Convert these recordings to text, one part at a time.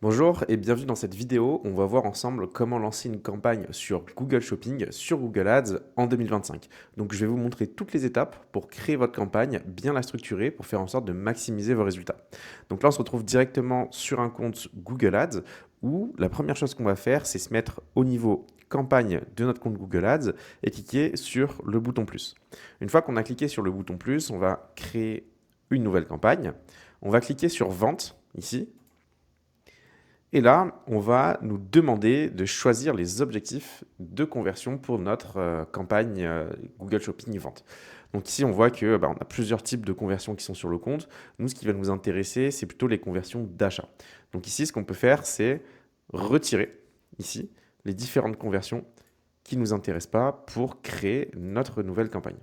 Bonjour et bienvenue dans cette vidéo. On va voir ensemble comment lancer une campagne sur Google Shopping, sur Google Ads en 2025. Donc je vais vous montrer toutes les étapes pour créer votre campagne, bien la structurer pour faire en sorte de maximiser vos résultats. Donc là, on se retrouve directement sur un compte Google Ads où la première chose qu'on va faire, c'est se mettre au niveau campagne de notre compte Google Ads et cliquer sur le bouton plus. Une fois qu'on a cliqué sur le bouton plus, on va créer une nouvelle campagne. On va cliquer sur vente ici. Et là, on va nous demander de choisir les objectifs de conversion pour notre campagne Google Shopping Vente. Donc ici, on voit que on a plusieurs types de conversions qui sont sur le compte. Nous, ce qui va nous intéresser, c'est plutôt les conversions d'achat. Donc ici, ce qu'on peut faire, c'est retirer ici les différentes conversions qui ne nous intéressent pas pour créer notre nouvelle campagne.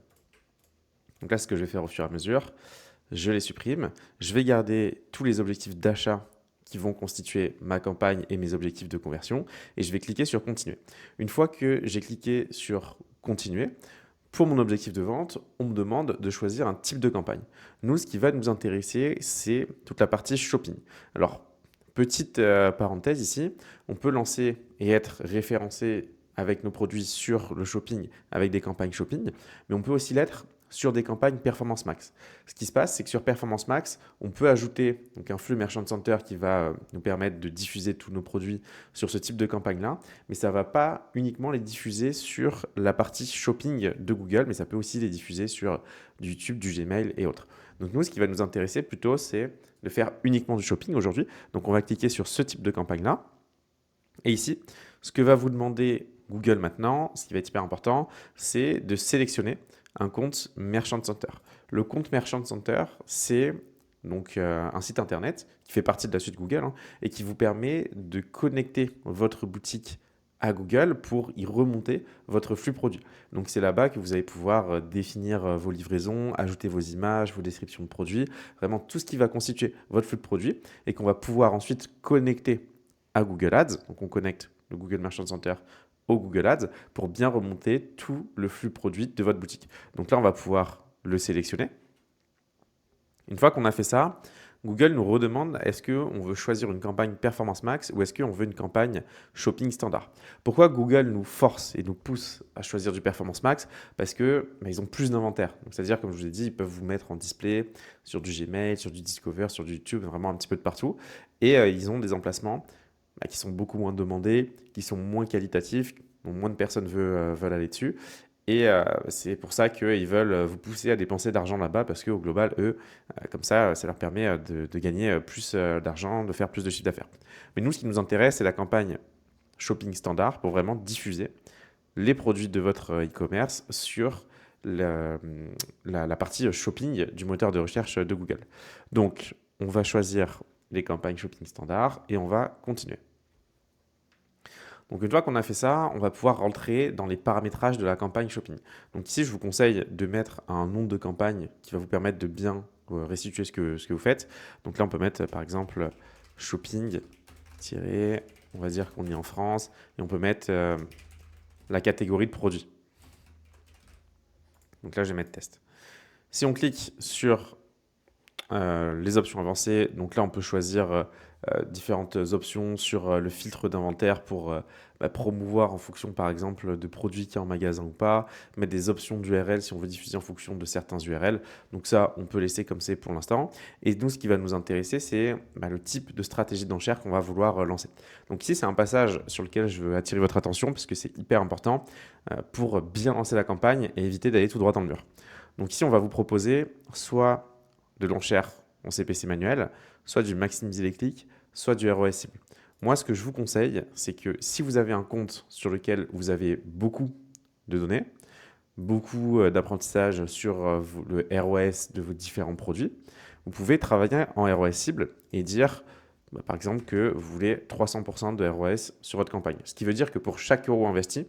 Donc là, ce que je vais faire au fur et à mesure, je les supprime. Je vais garder tous les objectifs d'achat qui vont constituer ma campagne et mes objectifs de conversion et je vais cliquer sur continuer. Une fois que j'ai cliqué sur continuer, pour mon objectif de vente, on me demande de choisir un type de campagne. Nous, ce qui va nous intéresser, c'est toute la partie shopping. Alors, petite parenthèse ici, on peut lancer et être référencé avec nos produits sur le shopping avec des campagnes shopping, mais on peut aussi l'être sur des campagnes Performance Max. Ce qui se passe, c'est que sur Performance Max, on peut ajouter donc, un flux Merchant Center qui va nous permettre de diffuser tous nos produits sur ce type de campagne-là, mais ça ne va pas uniquement les diffuser sur la partie shopping de Google, mais ça peut aussi les diffuser sur du YouTube, du Gmail et autres. Donc nous, ce qui va nous intéresser plutôt, c'est de faire uniquement du shopping aujourd'hui. Donc on va cliquer sur ce type de campagne-là. Et ici, ce que va vous demander Google maintenant, ce qui va être hyper important, c'est de sélectionner un compte Merchant Center. Le compte Merchant Center, c'est donc un site internet qui fait partie de la suite Google et qui vous permet de connecter votre boutique à Google pour y remonter votre flux produit. Donc c'est là-bas que vous allez pouvoir définir vos livraisons, ajouter vos images, vos descriptions de produits, vraiment tout ce qui va constituer votre flux de produit et qu'on va pouvoir ensuite connecter à Google Ads. Donc on connecte le Google Merchant Center au Google Ads pour bien remonter tout le flux produit de votre boutique. Donc là, on va pouvoir le sélectionner. Une fois qu'on a fait ça, Google nous redemande est-ce qu'on veut choisir une campagne Performance Max ou est-ce qu'on veut une campagne Shopping Standard. Pourquoi Google nous force et nous pousse à choisir du Performance Max? Parce que ils ont plus d'inventaire. C'est-à-dire, comme je vous ai dit, ils peuvent vous mettre en display sur du Gmail, sur du Discover, sur du YouTube, vraiment un petit peu de partout. Et ils ont des emplacements qui sont beaucoup moins demandés, qui sont moins qualitatifs, dont moins de personnes veulent aller dessus. Et c'est pour ça qu'ils veulent vous pousser à dépenser d'argent là-bas, parce qu'au global, eux, comme ça leur permet de gagner plus d'argent, de faire plus de chiffre d'affaires. Mais nous, ce qui nous intéresse, c'est la campagne shopping standard pour vraiment diffuser les produits de votre e-commerce sur la partie shopping du moteur de recherche de Google. Donc, on va choisir les campagnes shopping standard et on va continuer. Donc une fois qu'on a fait ça, on va pouvoir rentrer dans les paramétrages de la campagne shopping. Donc ici, je vous conseille de mettre un nom de campagne qui va vous permettre de bien restituer ce que vous faites. Donc là, on peut mettre par exemple shopping, on va dire qu'on est en France, et on peut mettre la catégorie de produits. Donc là, je vais mettre test. Si on clique sur les options avancées, donc là, on peut choisir différentes options sur le filtre d'inventaire pour promouvoir en fonction par exemple de produits qu'il y a en magasin ou pas, mettre des options d'URL si on veut diffuser en fonction de certains URL. Donc ça, on peut laisser comme c'est pour l'instant. Et nous, ce qui va nous intéresser, c'est le type de stratégie d'enchère qu'on va vouloir lancer. Donc ici, c'est un passage sur lequel je veux attirer votre attention parce que c'est hyper important pour bien lancer la campagne et éviter d'aller tout droit dans le mur. Donc ici, on va vous proposer soit de l'enchère en CPC manuel, soit du maximiser les clics, soit du ROS cible. Moi, ce que je vous conseille, c'est que si vous avez un compte sur lequel vous avez beaucoup de données, beaucoup d'apprentissage sur le ROS de vos différents produits, vous pouvez travailler en ROS cible et dire, par exemple, que vous voulez 300% de ROS sur votre campagne. Ce qui veut dire que pour chaque euro investi,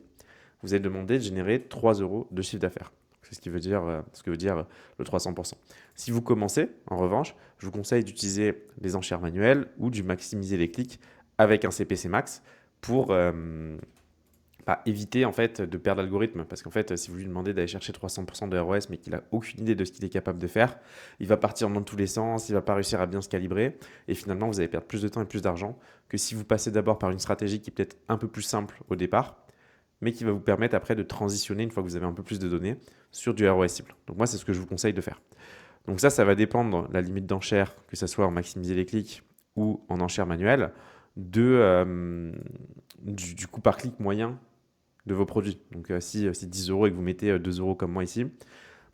vous allez demander de générer 3 euros de chiffre d'affaires. C'est ce que veut dire le 300%. Si vous commencez, en revanche, je vous conseille d'utiliser les enchères manuelles ou du maximiser les clics avec un CPC max pour éviter en fait de perdre l'algorithme. Parce qu'en fait, si vous lui demandez d'aller chercher 300% de ROS, mais qu'il n'a aucune idée de ce qu'il est capable de faire, il va partir dans tous les sens, il va pas réussir à bien se calibrer, et finalement, vous allez perdre plus de temps et plus d'argent que si vous passez d'abord par une stratégie qui est peut-être un peu plus simple au départ, mais qui va vous permettre après de transitionner, une fois que vous avez un peu plus de données, sur du ROS cible. Donc moi, c'est ce que je vous conseille de faire. Donc ça va dépendre, la limite d'enchère, que ce soit en maximiser les clics ou en enchère manuelle, du coût par clic moyen de vos produits. Donc si c'est 10 euros et que vous mettez 2 euros comme moi ici,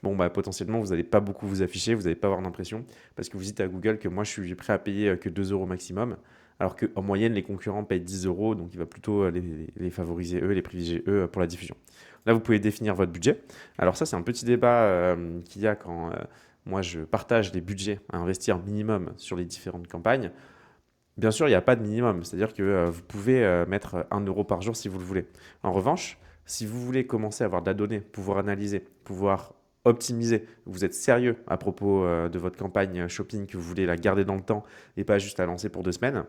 bon, potentiellement, vous n'allez pas beaucoup vous afficher, vous n'allez pas avoir d'impression, parce que vous dites à Google que moi, je suis prêt à payer que 2 euros maximum, alors qu'en moyenne, les concurrents payent 10 euros, donc il va plutôt les favoriser eux, les privilégier eux pour la diffusion. Là, vous pouvez définir votre budget. Alors ça, c'est un petit débat qu'il y a quand moi, je partage les budgets à investir minimum sur les différentes campagnes. Bien sûr, il n'y a pas de minimum, c'est-à-dire que vous pouvez mettre 1 euro par jour si vous le voulez. En revanche, si vous voulez commencer à avoir de la donnée, pouvoir analyser, pouvoir optimiser, vous êtes sérieux à propos de votre campagne shopping, que vous voulez la garder dans le temps et pas juste la lancer pour 2 semaines,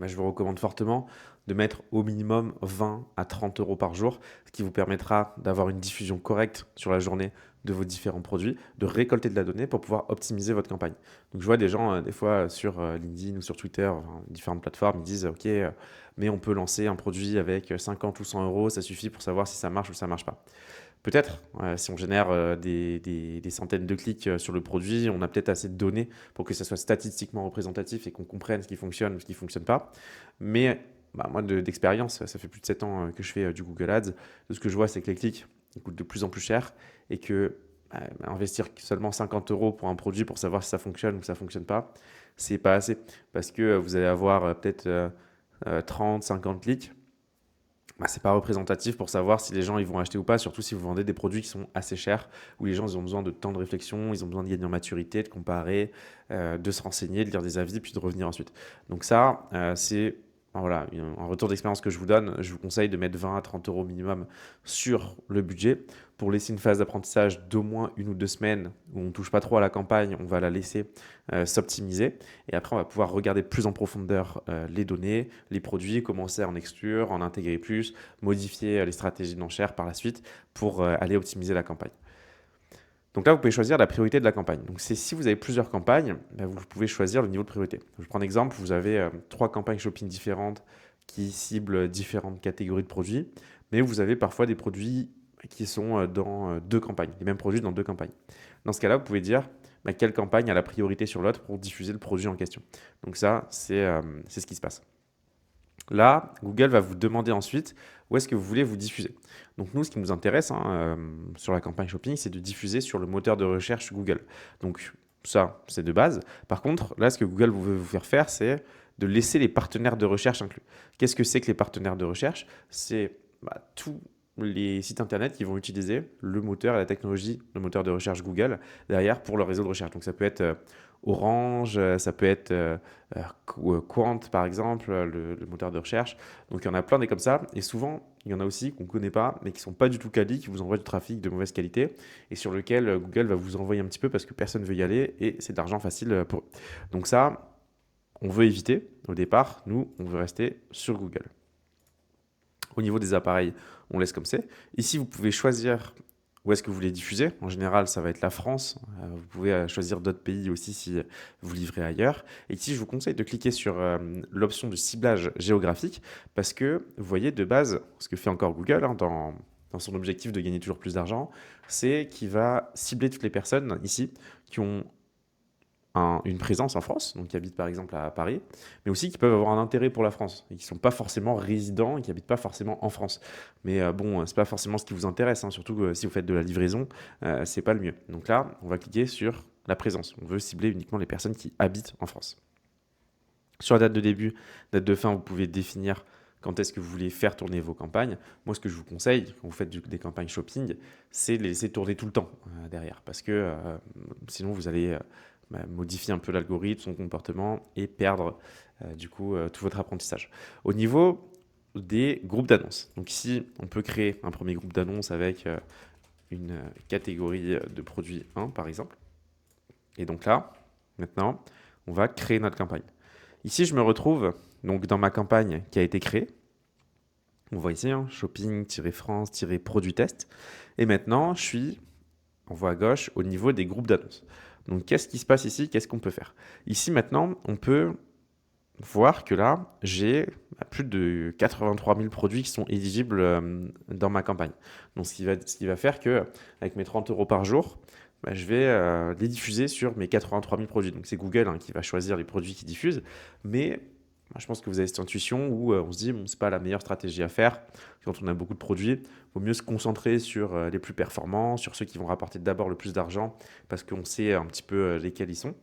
je vous recommande fortement de mettre au minimum 20 à 30 euros par jour, ce qui vous permettra d'avoir une diffusion correcte sur la journée de vos différents produits, de récolter de la donnée pour pouvoir optimiser votre campagne. Donc je vois des gens, des fois sur LinkedIn ou sur Twitter, enfin, différentes plateformes, ils disent ok, mais on peut lancer un produit avec 50 ou 100 euros, ça suffit pour savoir si ça marche ou ça marche pas. Peut-être, si on génère des centaines de clics sur le produit, on a peut-être assez de données pour que ça soit statistiquement représentatif et qu'on comprenne ce qui fonctionne ou ce qui ne fonctionne pas. Mais moi, d'expérience, ça fait plus de 7 ans que je fais du Google Ads. De ce que je vois, c'est que les clics ils coûtent de plus en plus cher et que investir seulement 50 euros pour un produit pour savoir si ça fonctionne ou si ça ne fonctionne pas, c'est pas assez. Parce que vous allez avoir peut-être 30, 50 clics, c'est pas représentatif pour savoir si les gens ils vont acheter ou pas, surtout si vous vendez des produits qui sont assez chers, où les gens ils ont besoin de temps de réflexion, ils ont besoin de gagner en maturité, de comparer, de se renseigner, de lire des avis, puis de revenir ensuite. Donc ça, c'est voilà, un retour d'expérience que je vous donne. Je vous conseille de mettre 20 à 30 euros minimum sur le budget pour laisser une phase d'apprentissage d'au moins 1 ou 2 semaines où on ne touche pas trop à la campagne, on va la laisser s'optimiser. Et après, on va pouvoir regarder plus en profondeur les données, les produits, commencer à en exclure, en intégrer plus, modifier les stratégies d'enchère par la suite pour aller optimiser la campagne. Donc là, vous pouvez choisir la priorité de la campagne. Donc si vous avez plusieurs campagnes, vous pouvez choisir le niveau de priorité. Je prends un exemple, vous avez 3 campagnes shopping différentes qui ciblent différentes catégories de produits, mais vous avez parfois des produits qui sont dans 2 campagnes, les mêmes produits dans 2 campagnes. Dans ce cas-là, vous pouvez dire quelle campagne a la priorité sur l'autre pour diffuser le produit en question. Donc ça, c'est ce qui se passe. Là, Google va vous demander ensuite où est-ce que vous voulez vous diffuser. Donc nous, ce qui nous intéresse sur la campagne shopping, c'est de diffuser sur le moteur de recherche Google. Donc ça, c'est de base. Par contre, là, ce que Google veut vous faire faire, c'est de laisser les partenaires de recherche inclus. Qu'est-ce que c'est que les partenaires de recherche? C'est tous les sites internet qui vont utiliser le moteur et la technologie, le moteur de recherche Google derrière pour leur réseau de recherche. Donc ça peut être Orange, ça peut être Quant par exemple, le moteur de recherche. Donc il y en a plein des comme ça. Et souvent, il y en a aussi qu'on ne connaît pas, mais qui ne sont pas du tout quali, qui vous envoient du trafic de mauvaise qualité et sur lequel Google va vous envoyer un petit peu parce que personne ne veut y aller et c'est de l'argent facile pour eux. Donc ça, on veut éviter au départ. Nous, on veut rester sur Google. Au niveau des appareils, on laisse comme c'est. Ici, vous pouvez choisir où est-ce que vous voulez diffuser. En général, ça va être la France. Vous pouvez choisir d'autres pays aussi si vous livrez ailleurs. Et ici, je vous conseille de cliquer sur l'option de ciblage géographique parce que, vous voyez, de base, ce que fait encore Google dans son objectif de gagner toujours plus d'argent, c'est qu'il va cibler toutes les personnes ici qui ont une présence en France, donc qui habitent par exemple à Paris, mais aussi qui peuvent avoir un intérêt pour la France et qui ne sont pas forcément résidents et qui n'habitent pas forcément en France. Mais bon, c'est pas forcément ce qui vous intéresse, surtout si vous faites de la livraison, c'est pas le mieux. Donc là, on va cliquer sur la présence. On veut cibler uniquement les personnes qui habitent en France. Sur la date de début, date de fin, vous pouvez définir quand est-ce que vous voulez faire tourner vos campagnes. Moi, ce que je vous conseille, quand vous faites des campagnes shopping, c'est de les laisser tourner tout le temps derrière, parce que sinon vous allez modifier un peu l'algorithme, son comportement et perdre du coup tout votre apprentissage. Au niveau des groupes d'annonces, donc ici on peut créer un premier groupe d'annonces avec une catégorie de produits 1 par exemple. Et donc là, maintenant, on va créer notre campagne. Ici, je me retrouve donc dans ma campagne qui a été créée. On voit ici, hein, shopping-france-produit test. Et maintenant, je suis, on voit à gauche, au niveau des groupes d'annonces. Donc, qu'est-ce qui se passe ici? Qu'est-ce qu'on peut faire? Ici, maintenant, on peut voir que là, j'ai plus de 83 000 produits qui sont éligibles dans ma campagne. Donc, ce qui va faire que, avec mes 30 euros par jour, je vais les diffuser sur mes 83 000 produits. Donc, c'est Google qui va choisir les produits qu'il diffuse. Mais moi, je pense que vous avez cette intuition où on se dit, bon, c'est pas la meilleure stratégie à faire. Quand on a beaucoup de produits, il vaut mieux se concentrer sur les plus performants, sur ceux qui vont rapporter d'abord le plus d'argent, parce qu'on sait un petit peu lesquels ils sont.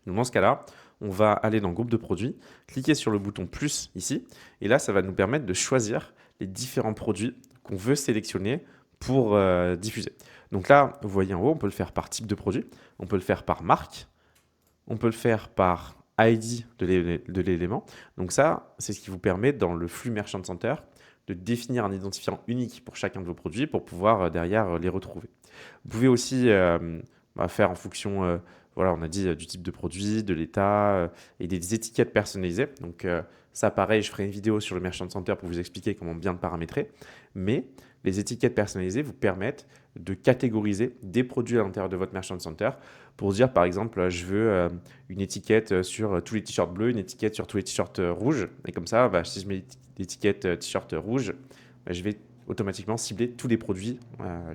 Donc dans ce cas-là, on va aller dans le groupe de produits, cliquer sur le bouton plus ici, et là, ça va nous permettre de choisir les différents produits qu'on veut sélectionner pour diffuser. Donc là, vous voyez en haut, on peut le faire par type de produit, on peut le faire par marque, on peut le faire par ID de l'élément. Donc ça, c'est ce qui vous permet dans le flux Merchant Center de définir un identifiant unique pour chacun de vos produits pour pouvoir derrière les retrouver. Vous pouvez aussi faire en fonction, voilà, on a dit du type de produit, de l'état et des étiquettes personnalisées. Donc ça, pareil, je ferai une vidéo sur le Merchant Center pour vous expliquer comment bien le paramétrer. Mais les étiquettes personnalisées vous permettent de catégoriser des produits à l'intérieur de votre Merchant Center pour dire, par exemple, je veux une étiquette sur tous les t-shirts bleus, une étiquette sur tous les t-shirts rouges. Et comme ça, si je mets l'étiquette t-shirt rouge, je vais automatiquement cibler tous les produits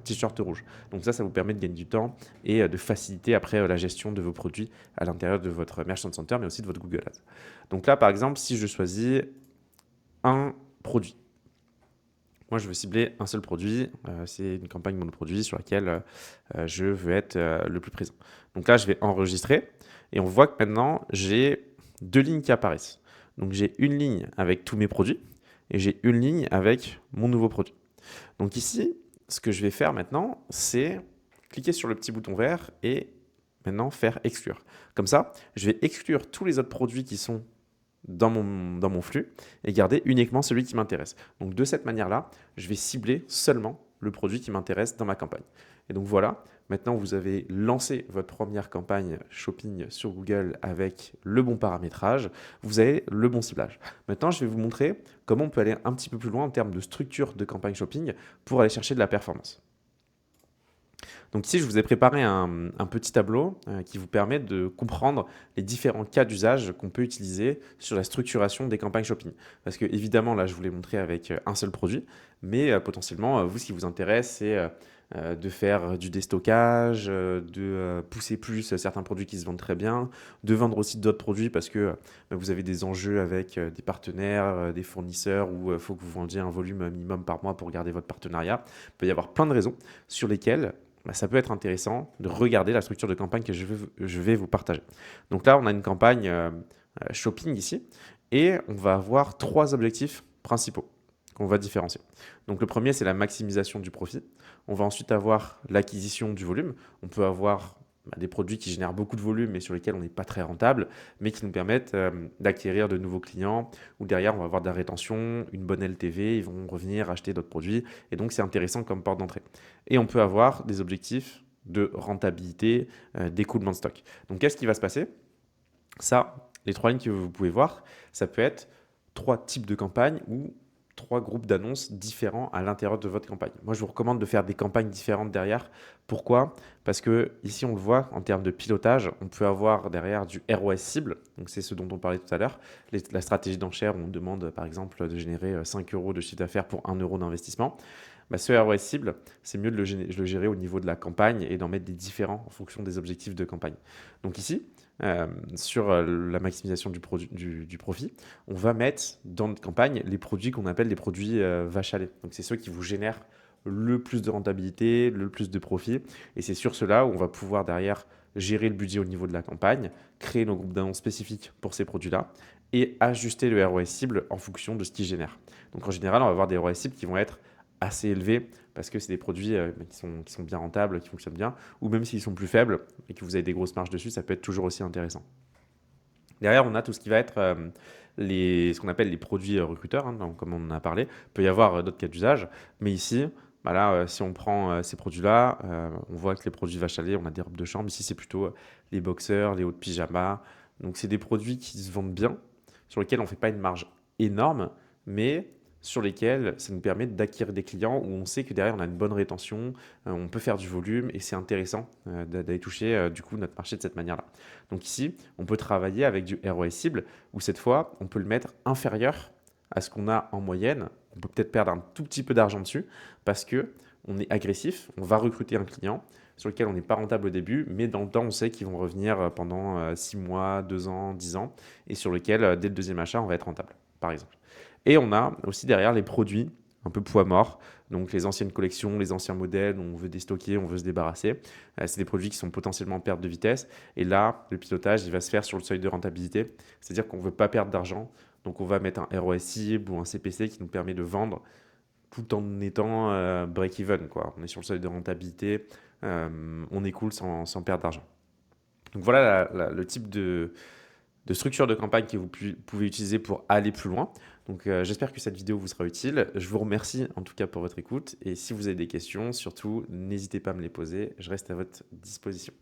t-shirt rouge. Donc ça vous permet de gagner du temps et de faciliter après la gestion de vos produits à l'intérieur de votre Merchant Center, mais aussi de votre Google Ads. Donc là, par exemple, si je choisis un produit, moi, je veux cibler un seul produit. C'est une campagne monoproduit sur laquelle je veux être le plus présent. Donc là, je vais enregistrer et on voit que maintenant, j'ai deux lignes qui apparaissent. Donc j'ai une ligne avec tous mes produits et j'ai une ligne avec mon nouveau produit. Donc ici, ce que je vais faire maintenant, c'est cliquer sur le petit bouton vert et maintenant faire exclure. Comme ça, je vais exclure tous les autres produits qui sont dans mon flux et garder uniquement celui qui m'intéresse. Donc de cette manière-là, je vais cibler seulement le produit qui m'intéresse dans ma campagne. Et donc voilà, maintenant vous avez lancé votre première campagne shopping sur Google avec le bon paramétrage, vous avez le bon ciblage. Maintenant, je vais vous montrer comment on peut aller un petit peu plus loin en termes de structure de campagne shopping pour aller chercher de la performance. Donc ici, je vous ai préparé un petit tableau qui vous permet de comprendre les différents cas d'usage qu'on peut utiliser sur la structuration des campagnes shopping. Parce que évidemment, là, je vous l'ai montré avec un seul produit, mais potentiellement, vous, ce qui vous intéresse, c'est de faire du déstockage, de pousser plus certains produits qui se vendent très bien, de vendre aussi d'autres produits parce que vous avez des enjeux avec des partenaires, des fournisseurs où il faut que vous vendiez un volume minimum par mois pour garder votre partenariat. Il peut y avoir plein de raisons sur lesquelles ça peut être intéressant de regarder la structure de campagne que je vais vous partager. Donc là, on a une campagne shopping ici et on va avoir trois objectifs principaux qu'on va différencier. Donc le premier, c'est la maximisation du profit. On va ensuite avoir l'acquisition du volume. On peut avoir des produits qui génèrent beaucoup de volume mais sur lesquels on n'est pas très rentable, mais qui nous permettent d'acquérir de nouveaux clients, où derrière on va avoir de la rétention, une bonne LTV, ils vont revenir acheter d'autres produits, et donc c'est intéressant comme porte d'entrée. Et on peut avoir des objectifs de rentabilité, d'écoulement de stock. Donc qu'est-ce qui va se passer? Ça, les trois lignes que vous pouvez voir, ça peut être trois types de campagnes ou trois groupes d'annonces différents à l'intérieur de votre campagne. Moi, je vous recommande de faire des campagnes différentes derrière. Pourquoi? Parce que ici, on le voit, en termes de pilotage, on peut avoir derrière du ROS cible. Donc, c'est ce dont on parlait tout à l'heure. La stratégie d'enchère, on demande par exemple de générer 5 euros de chiffre d'affaires pour 1 euro d'investissement. Ce ROS cible, c'est mieux de le gérer au niveau de la campagne et d'en mettre des différents en fonction des objectifs de campagne. Donc ici, sur la maximisation du profit, on va mettre dans notre campagne les produits qu'on appelle les produits vache à lait. Donc c'est ceux qui vous génèrent le plus de rentabilité, le plus de profit. Et c'est sur cela où on va pouvoir derrière gérer le budget au niveau de la campagne, créer nos groupes d'annonces spécifiques pour ces produits-là et ajuster le ROS cible en fonction de ce qu'ils génèrent. Donc en général, on va avoir des ROS cibles qui vont être assez élevés parce que c'est des produits qui sont bien rentables, qui fonctionnent bien, ou même s'ils sont plus faibles et que vous avez des grosses marges dessus, ça peut être toujours aussi intéressant. Derrière, on a tout ce qui va être ce qu'on appelle les produits recruteurs, donc, comme on en a parlé. Il peut y avoir d'autres cas d'usage, mais ici, si on prend ces produits-là, on voit que les produits vache à lait, on a des robes de chambre. Ici, c'est plutôt les boxers, les hauts de pyjama. Donc, c'est des produits qui se vendent bien, sur lesquels on ne fait pas une marge énorme, mais sur lesquels ça nous permet d'acquérir des clients où on sait que derrière on a une bonne rétention, on peut faire du volume et c'est intéressant d'aller toucher du coup notre marché de cette manière-là. Donc ici, on peut travailler avec du ROI cible où cette fois, on peut le mettre inférieur à ce qu'on a en moyenne. On peut peut-être perdre un tout petit peu d'argent dessus parce que on est agressif, on va recruter un client sur lequel on n'est pas rentable au début, mais dans le temps, on sait qu'ils vont revenir pendant 6 mois, 2 ans, 10 ans, et sur lequel, dès le deuxième achat, on va être rentable, par exemple. Et on a aussi derrière les produits un peu poids mort, donc les anciennes collections, les anciens modèles dont on veut déstocker, on veut se débarrasser. C'est des produits qui sont potentiellement en perte de vitesse. Et là, le pilotage, il va se faire sur le seuil de rentabilité, c'est-à-dire qu'on ne veut pas perdre d'argent. Donc on va mettre un ROS cible ou un CPC qui nous permet de vendre tout en étant break-even, quoi. On est sur le seuil de rentabilité, on écoule sans perdre d'argent. Donc voilà le type de structure de campagne que vous pouvez utiliser pour aller plus loin. Donc j'espère que cette vidéo vous sera utile. Je vous remercie en tout cas pour votre écoute. Et si vous avez des questions, surtout, n'hésitez pas à me les poser. Je reste à votre disposition.